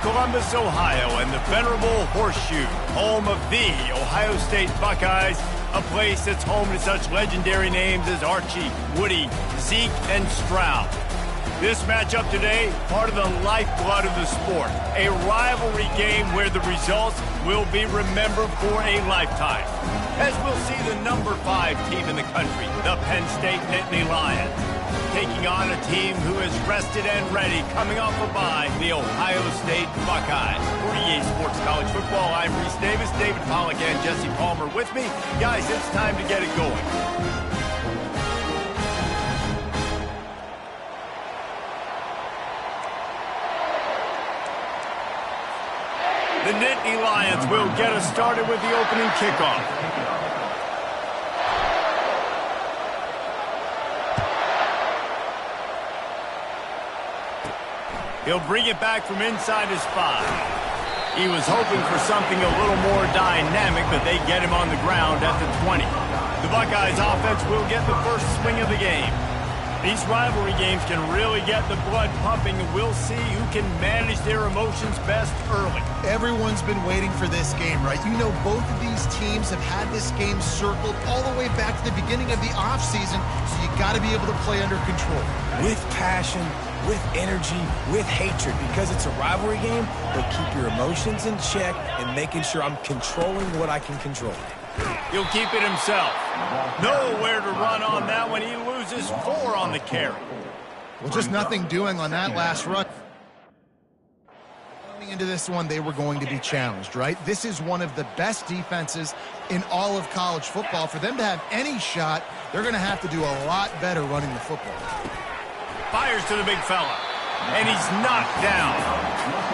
Columbus, Ohio, and the venerable Horseshoe, home of the Ohio State Buckeyes, a place that's home to such legendary names as Archie, Woody, Zeke, and Stroud. This matchup today, part of the lifeblood of the sport, a rivalry game where the results will be remembered for a lifetime. As we'll see the number 5 team in the country, the Penn State Nittany Lions, taking on a team who is rested and ready, coming off a bye, the Ohio State Buckeyes. For EA Sports College Football, I'm Reese Davis, David Pollack, and Jesse Palmer with me. Guys, it's time to get it going. The Nittany Lions will get us started with the opening kickoff. He'll bring it back from inside his 5. He was hoping for something a little more dynamic, but they get him on the ground at the 20. The Buckeyes offense will get the first swing of the game. These rivalry games can really get the blood pumping, and we'll see who can manage their emotions best early. Everyone's been waiting for this game, right? You know, both of these teams have had this game circled all the way back to the beginning of the offseason, so you got to be able to play under control. With passion, with energy, with hatred, because it's a rivalry game, but keep your emotions in check and making sure I'm controlling what I can control. He'll keep it himself. Nowhere to run on that one. He loses 4 on the carry. Well, just nothing doing on that last run. Going into this one, they were going to be challenged, right? This is one of the best defenses in all of college football. For them to have any shot, they're going to have to do a lot better running the football. Fires to the big fella, and he's knocked down.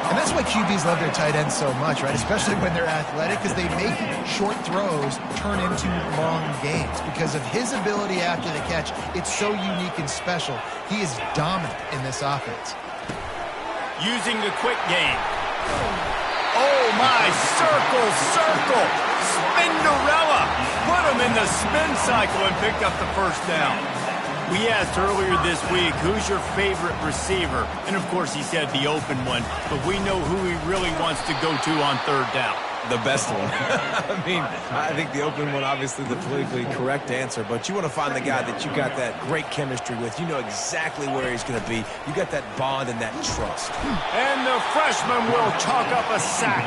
And that's why QBs love their tight ends so much, right? Especially when they're athletic, because they make short throws turn into long gains. Because of his ability after the catch, it's so unique and special. He is dominant in this offense. Using the quick game. Oh, my, circle, Spinderella. Put him in the spin cycle and picked up the first down. We asked earlier this week, who's your favorite receiver? And, of course, he said the open one, but we know who he really wants to go to on third down. The best one. I mean, I think the open one, obviously the politically correct answer, but you want to find the guy that you got that great chemistry with. You know exactly where he's going to be. You got that bond and that trust. And the freshman will chalk up a sack.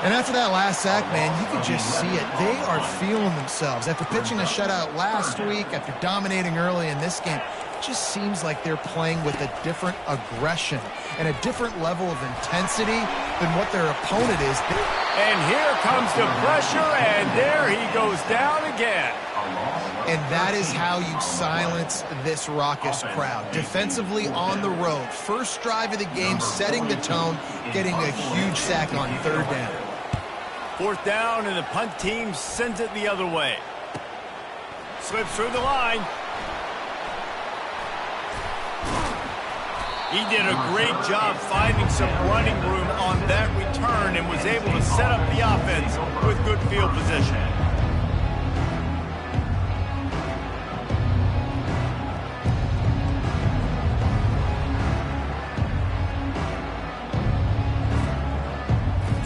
And after that last sack, man, you could just see it. They are feeling themselves. After pitching a shutout last week, after dominating early in this game, it just seems like they're playing with a different aggression and a different level of intensity than what their opponent is. And here comes the pressure, and there he goes down again. And that is how you silence this raucous crowd. Defensively on the road. First drive of the game, setting the tone, getting a huge sack on third down. Fourth down, and the punt team sends it the other way. Slips through the line. He did a great job finding some running room on that return and was able to set up the offense with good field position.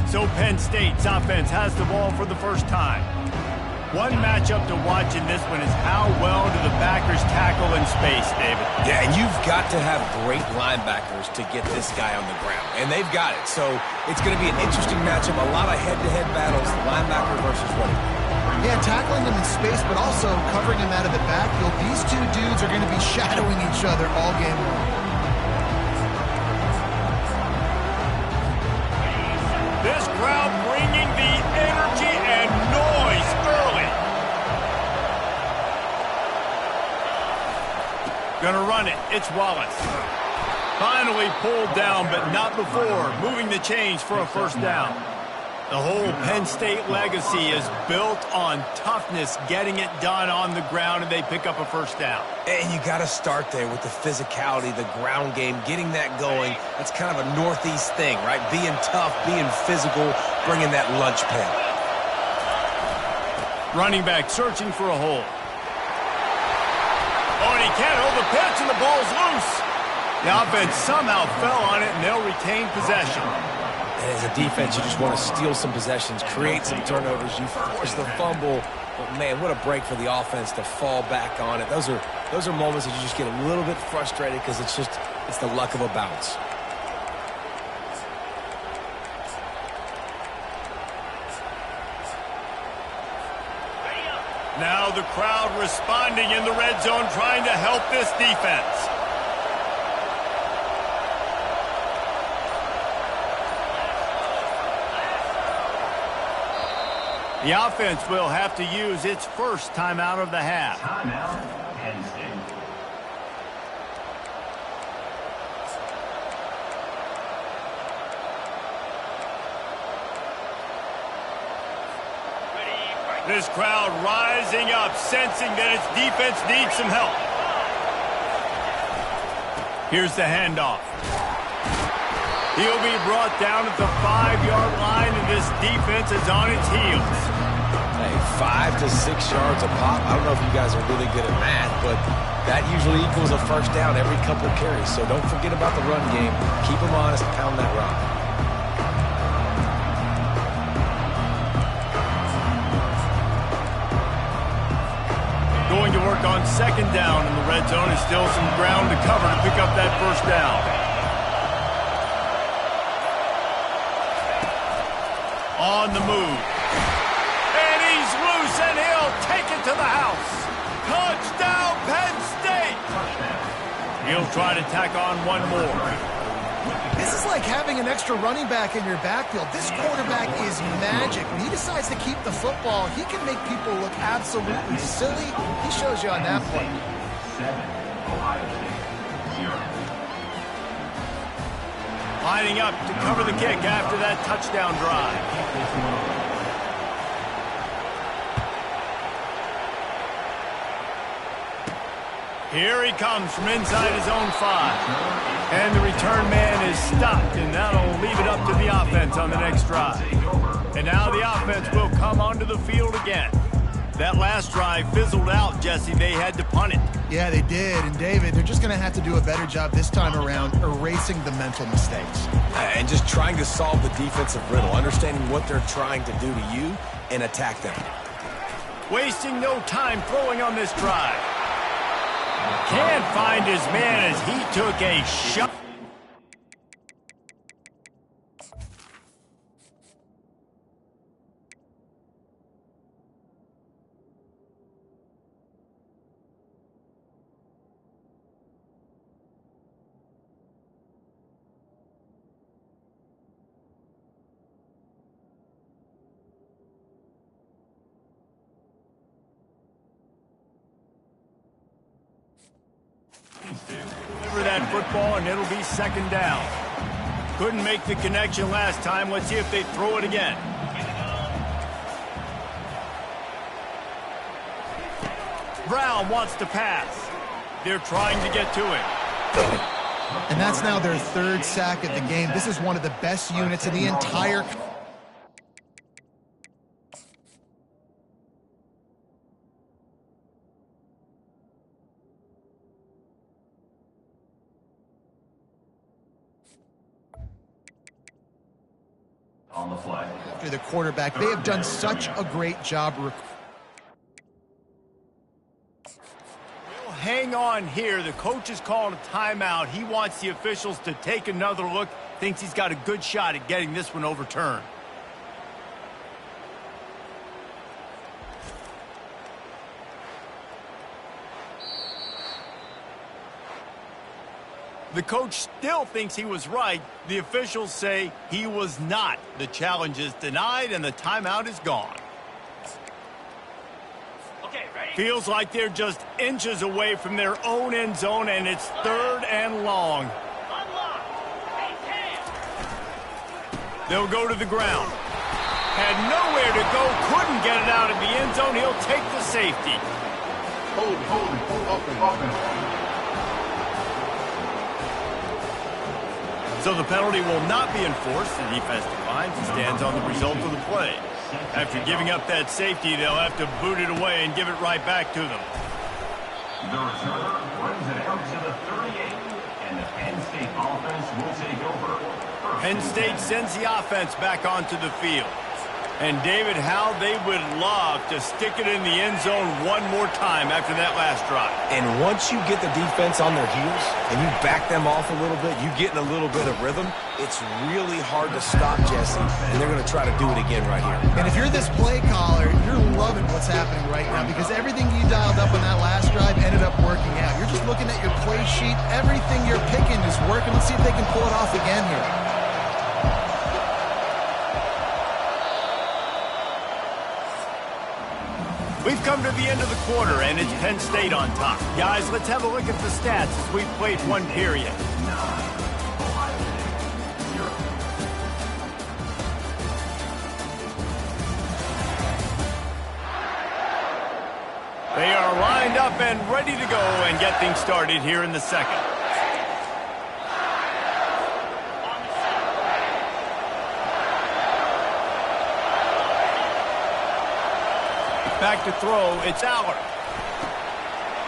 So Penn State's offense has the ball for the first time. One matchup to watch in this one is how well do the backers tackle in space, David? Yeah, and you've got to have great linebackers to get this guy on the ground, and they've got it. So it's going to be an interesting matchup, a lot of head-to-head battles, linebacker versus running back. Yeah, tackling him in space, but also covering him out of the backfield. These two dudes are going to be shadowing each other all game long. This crowd bringing the energy and noise early. Gonna run it. It's Wallace. Finally pulled down, but not before. Moving the chains for a first down. The whole Penn State legacy is built on toughness, getting it done on the ground, and they pick up a first down. And you got to start there with the physicality, the ground game, getting that going. That's kind of a Northeast thing, right? Being tough, being physical, bringing that lunch pail. Running back searching for a hole. Oh, and he can't hold the pitch, and the ball's loose. The offense somehow fell on it, and they'll retain possession. And as a defense, you just want to steal some possessions, create some turnovers. You force the fumble. But, man, what a break for the offense to fall back on it. Those are moments that you just get a little bit frustrated because it's the luck of a bounce. Now the crowd responding in the red zone, trying to help this defense. The offense will have to use its first timeout of the half. Timeout, Penn State. This crowd rising up, sensing that its defense needs some help. Here's the handoff. He'll be brought down at the 5-yard line, and this defense is on its heels. Hey, 5 to 6 yards a pop. I don't know if you guys are really good at math, but that usually equals a first down every couple of carries. So don't forget about the run game. Keep them honest, pound that rock. Going to work on second down in the red zone. Is still some ground to cover to pick up that first down. On the move. And he's loose, and he'll take it to the house. Touchdown, Penn State! He'll try to tack on one more. This is like having an extra running back in your backfield. This quarterback is magic. When he decides to keep the football, he can make people look absolutely silly. He shows you on that play. 7, Ohio State, 0. Lining up to cover the kick after that touchdown drive. Here he comes from inside his own 5. And the return man is stopped, and that'll leave it up to the offense on the next drive. And now the offense will come onto the field again. That last drive fizzled out, Jesse. They had to punt it. Yeah, they did. And, David, they're just going to have to do a better job this time around erasing the mental mistakes. And just trying to solve the defensive riddle, understanding what they're trying to do to you and attack them. Wasting no time throwing on this drive. Can't find his man as he took a shot. Deliver that football, and it'll be second down. Couldn't make the connection last time. Let's see if they throw it again. Brown wants to pass. They're trying to get to him. And that's now their 3rd sack of the game. This is one of the best units in the entire... On the fly. After the quarterback, they have done such a great job. Hang on here. The coach is calling a timeout. He wants the officials to take another look. Thinks he's got a good shot at getting this one overturned. The coach still thinks he was right. The officials say he was not. The challenge is denied, and the timeout is gone. Okay, ready? Feels like they're just inches away from their own end zone, and it's 3rd and long. Unlock. They'll go to the ground. Had nowhere to go, couldn't get it out of the end zone. He'll take the safety. Hold. So the penalty will not be enforced. The defense declines and stands on the result of the play. After giving up that safety, they'll have to boot it away and give it right back to them. The returner runs it out to the 38. And the Penn State offense will take over. Penn State sends the offense back onto the field. And David, how they would love to stick it in the end zone one more time after that last drive. And once you get the defense on their heels and you back them off a little bit, you get in a little bit of rhythm, it's really hard to stop, Jesse, and they're going to try to do it again right here. And if you're this play caller, you're loving what's happening right now because everything you dialed up on that last drive ended up working out. You're just looking at your play sheet. Everything you're picking is working. Let's see if they can pull it off again here. We've come to the end of the quarter, and it's Penn State on top. Guys, let's have a look at the stats as we've played one period. They are lined up and ready to go and get things started here in the second. Back to throw, it's Aller.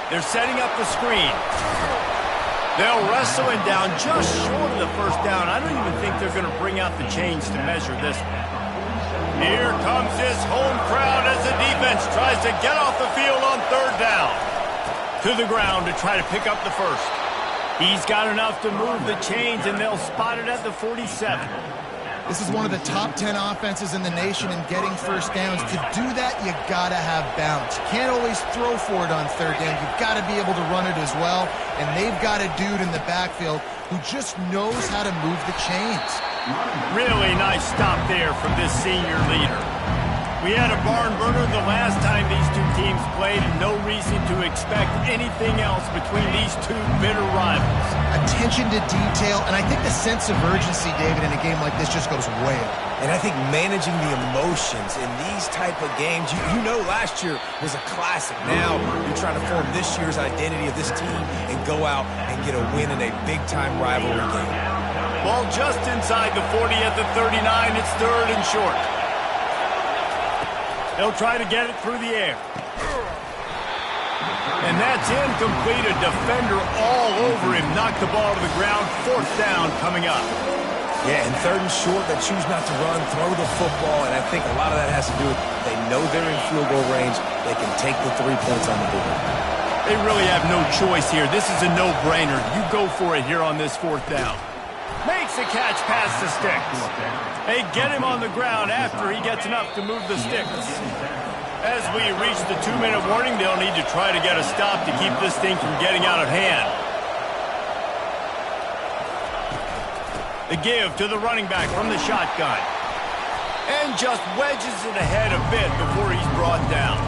They're setting up the screen. They'll wrestle it down just short of the first down. I don't even think they're going to bring out the chains to measure this one. Here comes this home crowd as the defense tries to get off the field on third down. To the ground to try to pick up the first. He's got enough to move the chains, and they'll spot it at the 47. This is one of the top 10 offenses in the nation in getting first downs. To do that, you got to have balance. You can't always throw for it on third down. You've got to be able to run it as well. And they've got a dude in the backfield who just knows how to move the chains. Really nice stop there from this senior leader. We had a barn burner the last time these two teams played, and no reason to expect anything else between these two bitter rivals. Attention to detail, and I think the sense of urgency, David, in a game like this just goes way up. And I think managing the emotions in these type of games, you know last year was a classic. Now you're trying to form this year's identity of this team and go out and get a win in a big-time rivalry game. Ball just inside the 40 at the 39. It's third and short. They'll try to get it through the air. And that's incomplete. A defender all over him. Knocked the ball to the ground. Fourth down coming up. Yeah, and third and short, they choose not to run, throw the football, and I think a lot of that has to do with they know they're in field goal range. They can take the 3 points on the board. They really have no choice here. This is a no-brainer. You go for it here on this fourth down. Makes the catch past the sticks. They get him on the ground after he gets enough to move the sticks. As we reach the 2-minute warning, they'll need to try to get a stop to keep this thing from getting out of hand. The give to the running back from the shotgun. And just wedges it ahead a bit before he's brought down.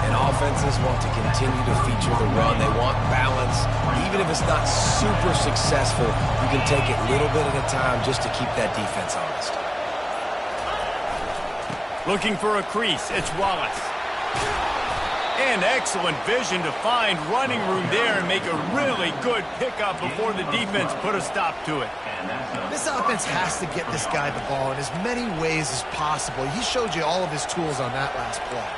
And offenses want to continue to feature the run. They want balance. Even if it's not super successful, you can take it little bit at a time just to keep that defense honest. Looking for a crease, it's Wallace. And excellent vision to find running room there and make a really good pickup before the defense put a stop to it. This offense has to get this guy the ball in as many ways as possible. He showed you all of his tools on that last play.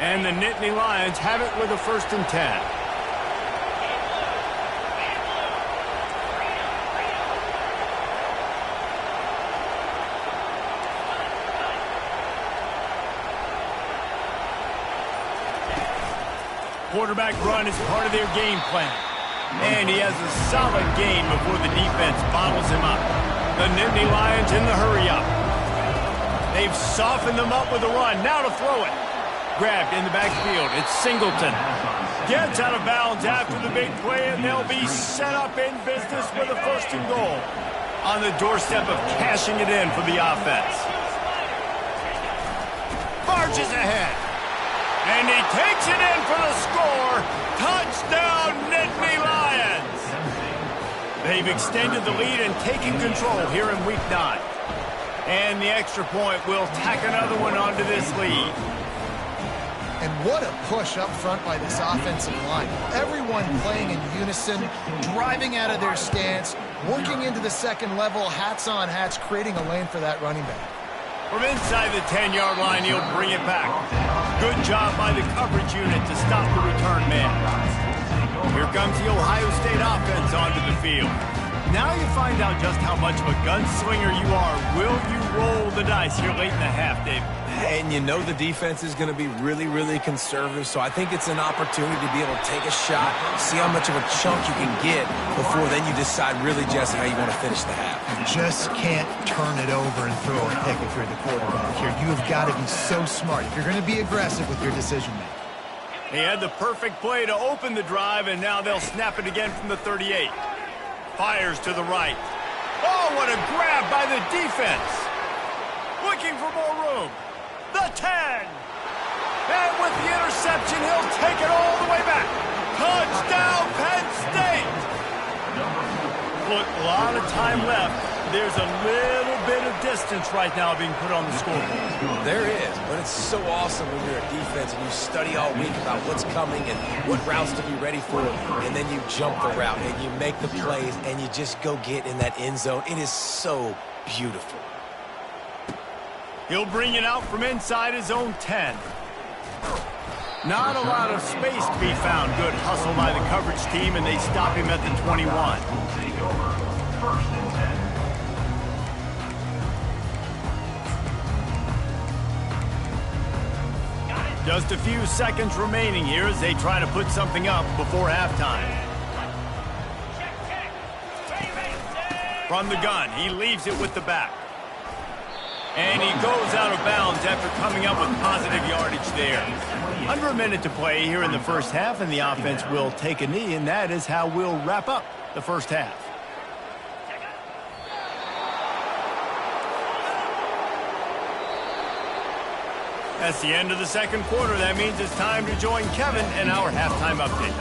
And the Nittany Lions have it with a 1st and 10. Quarterback run is part of their game plan. And he has a solid gain before the defense bottles him up. The Nittany Lions in the hurry-up. They've softened them up with a run. Now to throw it. Grabbed in the backfield. It's Singleton. Gets out of bounds after the big play, and they'll be set up in business with a 1st and goal. On the doorstep of cashing it in for the offense. Barges ahead. And he takes it in for the score. Touchdown, Nittany Lions. They've extended the lead and taken control here in Week 9. And the extra point will tack another one onto this lead. And what a push up front by this offensive line. Everyone playing in unison, driving out of their stance, working into the second level, hats on hats, creating a lane for that running back. From inside the 10-yard line, he'll bring it back. Good job by the coverage unit to stop the return man. Here comes the Ohio State offense onto the field. Now you find out just how much of a gunslinger you are. Will you roll the dice here late in the half, Dave? And you know the defense is going to be really, really conservative, so I think it's an opportunity to be able to take a shot, see how much of a chunk you can get before then you decide really just how you want to finish the half. You just can't turn it over and throw a pick if you're the quarterback here. You have got to be so smart if you're going to be aggressive with your decision-making. He had the perfect play to open the drive, and now they'll snap it again from the 38. Fires to the right. Oh, what a grab by the defense. Looking for more room. The 10. And with the interception, he'll take it all the way back. Touchdown, Penn State. Look, a lot of time left. There's a little bit of distance right now being put on the scoreboard. There is, but it's so awesome when you're a defense and you study all week about what's coming and what routes to be ready for, and then you jump the route and you make the plays and you just go get in that end zone. It is so beautiful. He'll bring it out from inside his own 10. Not a lot of space to be found. Good hustle by the coverage team, and they stop him at the 21. Take over. First and 10. Just a few seconds remaining here as they try to put something up before halftime. From the gun, he leaves it with the back. And he goes out of bounds after coming up with positive yardage there. Under a minute to play here in the first half, and the offense will take a knee, and that is how we'll wrap up the first half. That's the end of the second quarter. That means it's time to join Kevin and our halftime update.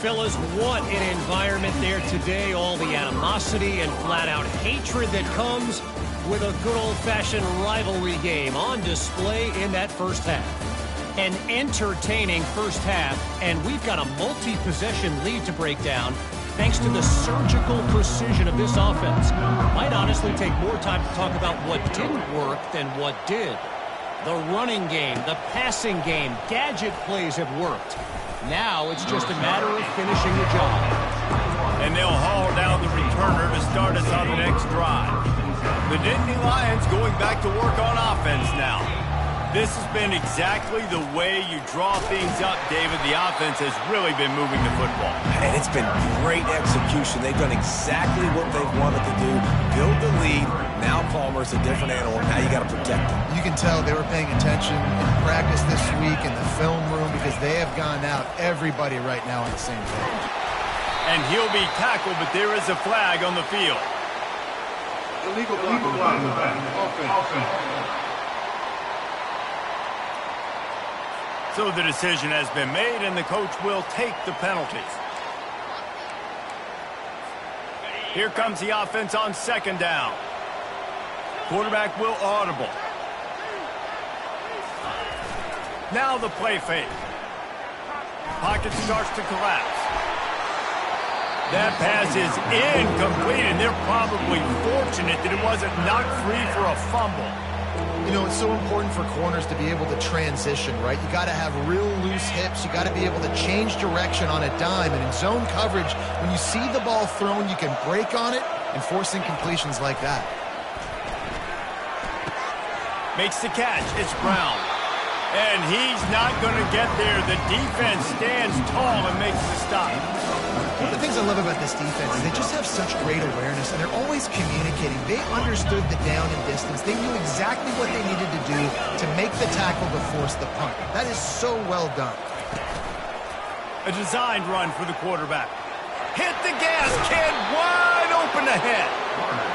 Fellas, what an environment there today. All the animosity and flat-out hatred that comes with a good old-fashioned rivalry game on display in that first half. An entertaining first half, and we've got a multi-possession lead to break down thanks to the surgical precision of this offense. Might honestly take more time to talk about what didn't work than what did. The running game, the passing game, gadget plays have worked. Now it's just a matter of finishing the job. And they'll haul down the returner to start us on the next drive. The Nittany Lions going back to work on offense now. This has been exactly the way you draw things up, David. The offense has really been moving the football. And it's been great execution. They've done exactly what they've wanted to do. Build the lead. Now Palmer's a different animal. Now you got to protect him. You can tell they were paying attention in practice this week in the film room because they have gone out everybody right now on the same page. And he'll be tackled, but there is a flag on the field. Illegal flag in the back. Offense. So the decision has been made, and the coach will take the penalties. Here comes the offense on second down. Quarterback will audible. Now the play fake. Pocket starts to collapse. That pass is incomplete, and they're probably fortunate that it wasn't knocked free for a fumble. You know, it's so important for corners to be able to transition, right? You got to have real loose hips. You got to be able to change direction on a dime. And in zone coverage, when you see the ball thrown, you can break on it and force incompletions like that. Makes the catch. It's Brown. And he's not going to get there. The defense stands tall and makes the stop. One of the things I love about this defense is they just have such great awareness, and they're always communicating. They understood the down and distance. They knew exactly what they needed to do to make the tackle to force the punt. That is so well done. A designed run for the quarterback. Hit the gas, kid, wide open ahead.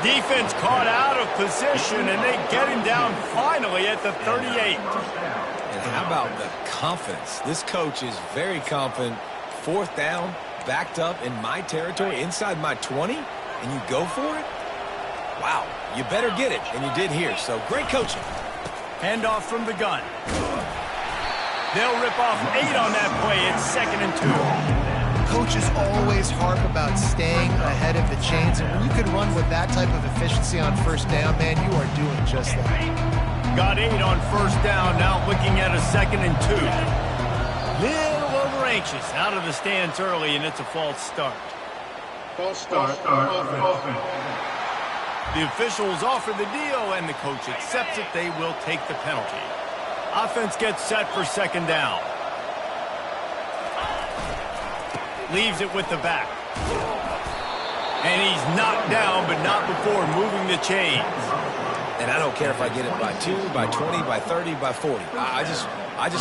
Defense caught out of position, and they get him down finally at the 38. And how about the confidence? This coach is very confident. Fourth down, backed up in my territory, inside my 20, and you go for it? Wow, you better get it, and you did here, so great coaching. Handoff from the gun. They'll rip off 8 on that play. It's 2nd and 2. Coaches always harp about staying ahead of the chains, and when you can run with that type of efficiency on first down, man, you are doing just that. got 8 on first down, now looking at a 2nd and 2. Little over anxious, out of the stands early, and it's a false start. False start. Offense. The officials offer the deal, and the coach accepts it. They will take the penalty. Offense gets set for 2nd down. Leaves it with the back. And he's knocked down, but not before moving the chains. And I don't care if I get it by 2, by 20, by 30, by 40. I just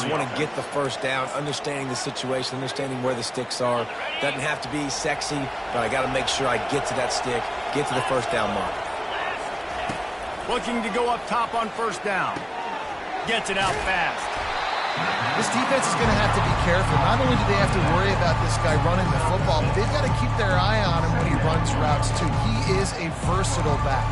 want to get the first down, understanding the situation, understanding where the sticks are. Doesn't have to be sexy, but I got to make sure I get to that stick, get to the first down mark. Looking to go up top on first down. Gets it out fast. This defense is going to have to be careful. Not only do they have to worry about this guy running the football, but they've got to keep their eye on him when he runs routes, too. He is a versatile back.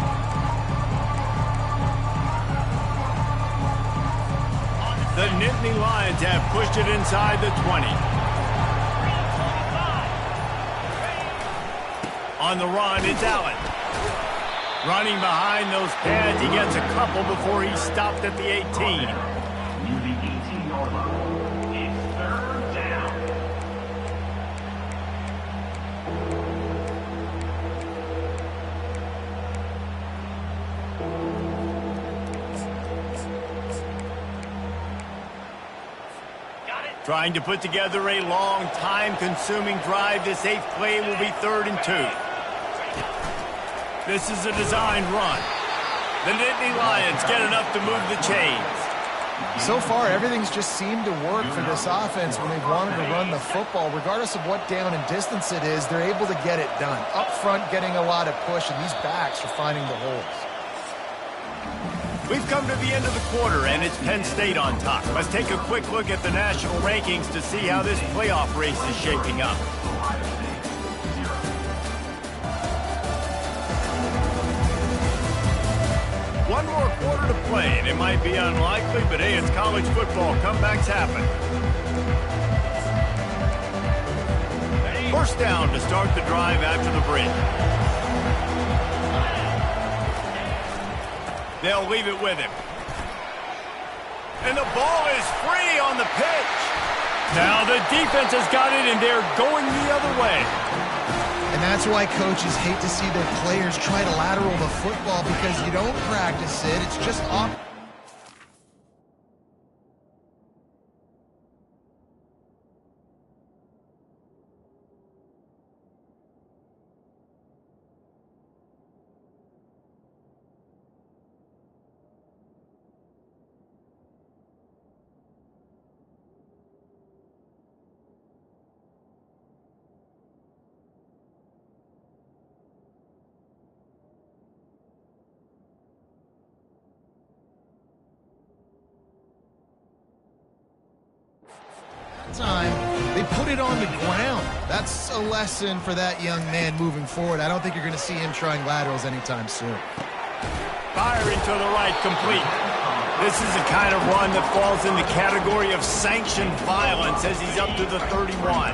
The Nittany Lions have pushed it inside the 20. On the run, it's Allen. Running behind those pads, he gets a couple before he's stopped at the 18. Near the 18-yard line. It's 3rd down. Trying to put together a long, time-consuming drive. This 8th play will be 3rd and 2. This is a designed run. The Nittany Lions get enough to move the chains. So far, everything's just seemed to work for this offense when they've wanted to run the football. Regardless of what down and distance it is, they're able to get it done. Up front, getting a lot of push, and these backs are finding the holes. We've come to the end of the quarter, and it's Penn State on top. Let's take a quick look at the national rankings to see how this playoff race is shaping up. One more quarter to play, and it might be unlikely, but hey, it's college football. Comebacks happen. First down to start the drive after the break. They'll leave it with him. And the ball is free on the pitch. Now the defense has got it, and they're going the other way. And that's why coaches hate to see their players try to lateral the football, because you don't practice it. It's just off. Time, they put it on the ground. That's a lesson for that young man moving forward. I don't think you're going to see him trying laterals anytime soon. Firing to the right, complete. This is the kind of run that falls in the category of sanctioned violence as he's up to the 31.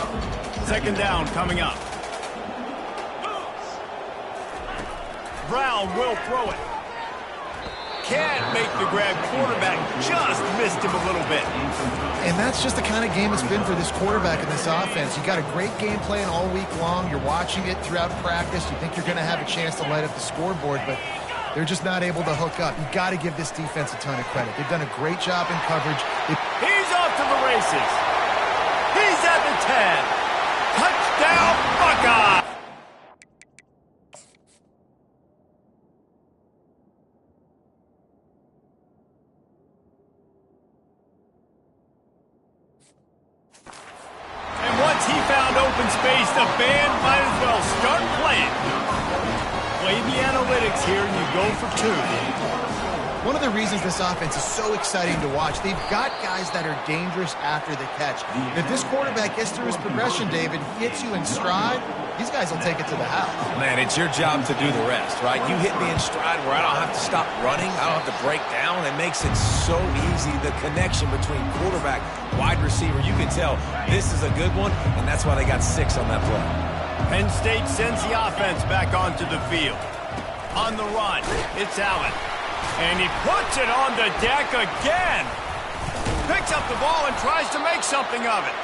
2nd down coming up. Brown will throw it. Can't make the grab. Quarterback just missed him a little bit. And that's just the kind of game it's been for this quarterback in this offense. You got a great game plan all week long. You're watching it throughout practice. You think you're going to have a chance to light up the scoreboard, but they're just not able to hook up. You got to give this defense a ton of credit. They've done a great job in coverage. He's off to the races. He's at the 10. Touchdown, Buckeye. Open space, the band might as well start playing. Play the analytics here, and you go for 2. One of the reasons this offense is so exciting to watch, they've got guys that are dangerous after the catch. If this quarterback gets through his progression, David, hits you in stride, these guys will take it to the house. Man, it's your job to do the rest, right? You hit me in stride where I don't have to stop running. I don't have to break down. It makes it so easy, the connection between quarterback, wide receiver. You can tell this is a good one, and that's why they got 6 on that play. Penn State sends the offense back onto the field. On the run, it's Allen. And he puts it on the deck again. Picks up the ball and tries to make something of it.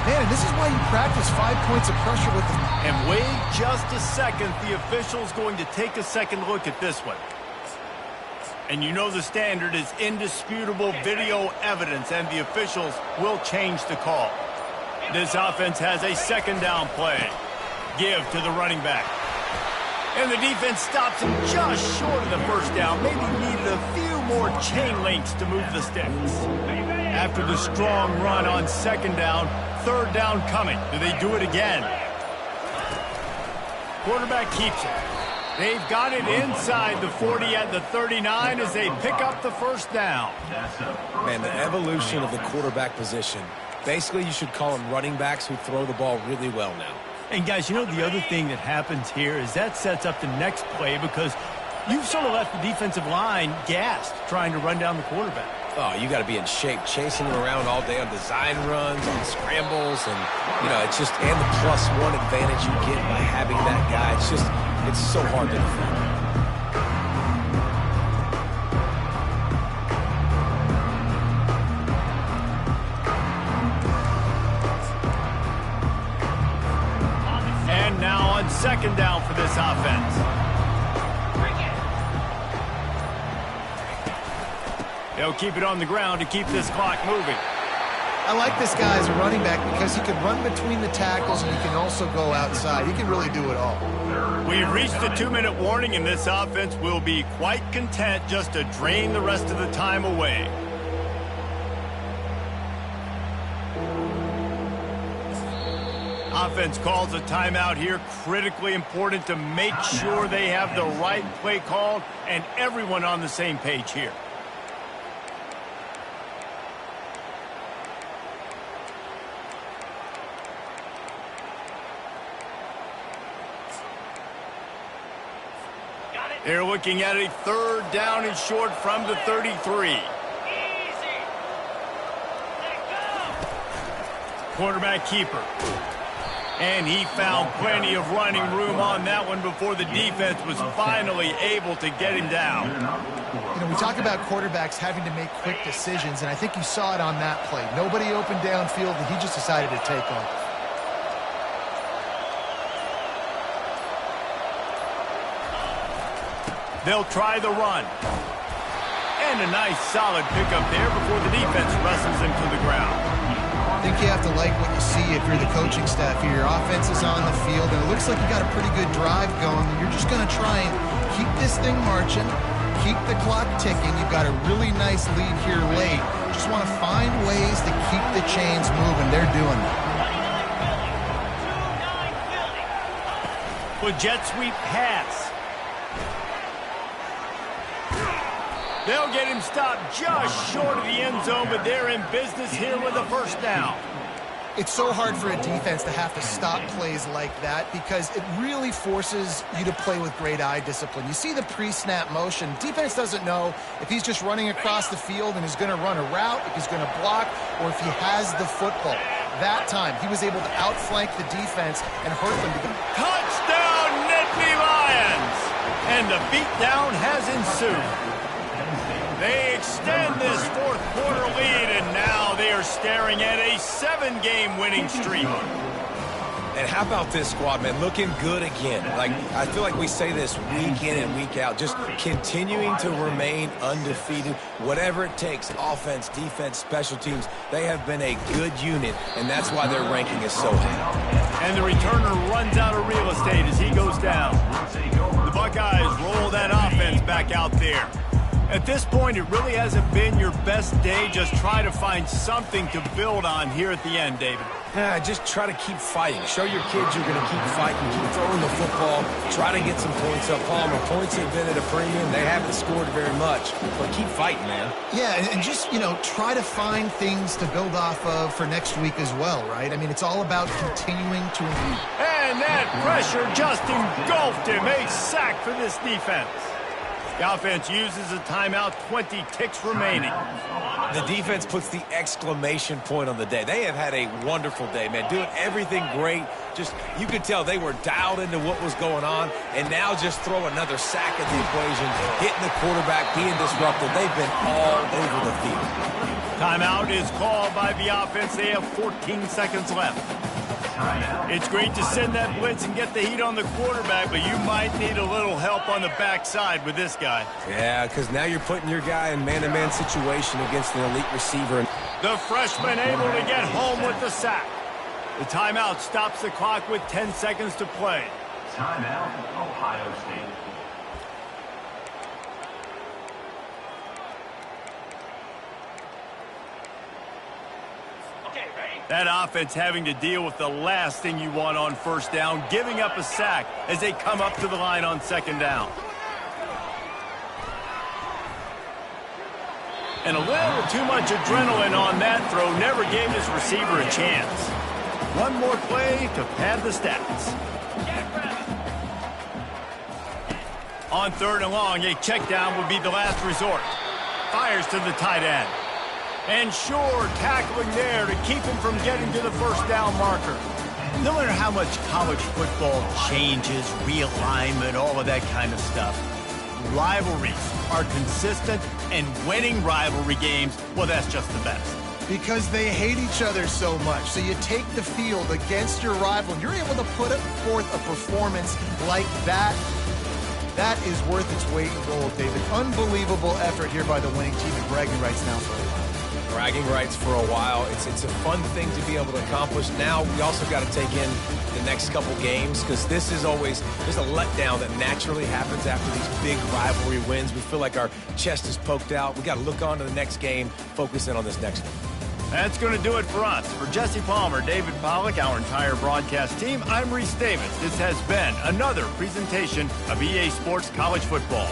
Man, this is why you practice 5 points of pressure with them. And wait just a second. The official's going to take a second look at this one. And you know the standard is indisputable video evidence, and the officials will change the call. This offense has a second down play. Give to the running back. And the defense stops him just short of the first down. Maybe needed a few more chain links to move the sticks. After the strong run on second down, third down coming. Do they do it again? Quarterback keeps it. They've got it inside the 40 at the 39 as they pick up the first down. Man, the evolution of the quarterback position. Basically, you should call them running backs who throw the ball really well now. And guys, you know the other thing that happens here is that sets up the next play because you've sort of left the defensive line gassed trying to run down the quarterback. Oh, you got to be in shape, chasing him around all day on design runs, on scrambles, and, you know, it's just, and the +1 advantage you get by having that guy. It's just, it's so hard to defend. And now on second down for this offense. They'll keep it on the ground to keep this clock moving. I like this guy as a running back because he can run between the tackles and he can also go outside. He can really do it all. We've reached the 2-minute warning, and this offense will be quite content just to drain the rest of the time away. Offense calls a timeout here. Critically important to make sure they have the right play called and everyone on the same page here. They're looking at a third down and short from the 33. Quarterback keeper. And he found plenty of running room on that one before the defense was finally able to get him down. You know, we talk about quarterbacks having to make quick decisions, and I think you saw it on that play. Nobody opened downfield, and he just decided to take off. They'll try the run. And a nice solid pickup there before the defense wrestles him to the ground. I think you have to like what you see if you're the coaching staff here. Your offense is on the field, and it looks like you got a pretty good drive going. You're just going to try and keep this thing marching, keep the clock ticking. You've got a really nice lead here late. Just want to find ways to keep the chains moving. They're doing that. With jet sweep pass. They'll get him stopped just short of the end zone, but they're in business here with a first down. It's so hard for a defense to have to stop plays like that because it really forces you to play with great eye discipline. You see the pre-snap motion. Defense doesn't know if he's just running across the field and is going to run a route, if he's going to block, or if he has the football. That time, he was able to outflank the defense and hurt them. Touchdown, Nittany Lions! And the beatdown has ensued. They extend this fourth quarter lead, and now they are staring at a 7-game winning streak. And how about this squad, man? Looking good again. Like, I feel like we say this week in and week out, just continuing to remain undefeated. Whatever it takes, offense, defense, special teams, they have been a good unit, and that's why their ranking is so high. And the returner runs out of real estate as he goes down. The Buckeyes roll that offense back out there. At this point, it really hasn't been your best day. Just try to find something to build on here at the end, David. Yeah, just try to keep fighting. Show your kids you're going to keep fighting, keep throwing the football, try to get some points up. Palmer, points have been at a premium. They haven't scored very much, but keep fighting, man. Yeah, and just, you know, try to find things to build off of for next week as well, right? I mean, it's all about continuing to improve. And that pressure just engulfed him. A sack for this defense. The offense uses a timeout, 20 ticks remaining. The defense puts the exclamation point on the day. They have had a wonderful day, man, doing everything great. Just, you could tell they were dialed into what was going on, and now just throw another sack at the equation, hitting the quarterback, being disruptive. They've been all over the field. Timeout is called by the offense. They have 14 seconds left. It's great to send that blitz and get the heat on the quarterback, but you might need a little help on the backside with this guy. Yeah, because now you're putting your guy in man-to-man situation against an elite receiver. The freshman able to get home with the sack. The timeout stops the clock with 10 seconds to play. Timeout, Ohio State. That offense having to deal with the last thing you want on first down, giving up a sack as they come up to the line on second down. And a little too much adrenaline on that throw never gave his receiver a chance. One more play to pad the stats. On third and long, a check down would be the last resort. Fires to the tight end. And sure, tackling there to keep him from getting to the first down marker. No matter how much college football changes, realignment, all of that kind of stuff, rivalries are consistent, and winning rivalry games, well, that's just the best. Because they hate each other so much. So you take the field against your rival, and you're able to put forth a performance like that. That is worth its weight in gold, David. Unbelievable effort here by the winning team, and bragging rights now for a while. Bragging rights for a while. It's a fun thing to be able to accomplish. Now we also got to take in the next couple games, because this is always, there's a letdown that naturally happens after these big rivalry wins. We feel like our chest is poked out. We got to look on to the next game, focus in on this next one. That's going to do it for us. For Jesse Palmer, David Pollack, our entire broadcast team, I'm Reese Davis. This has been another presentation of EA Sports College Football.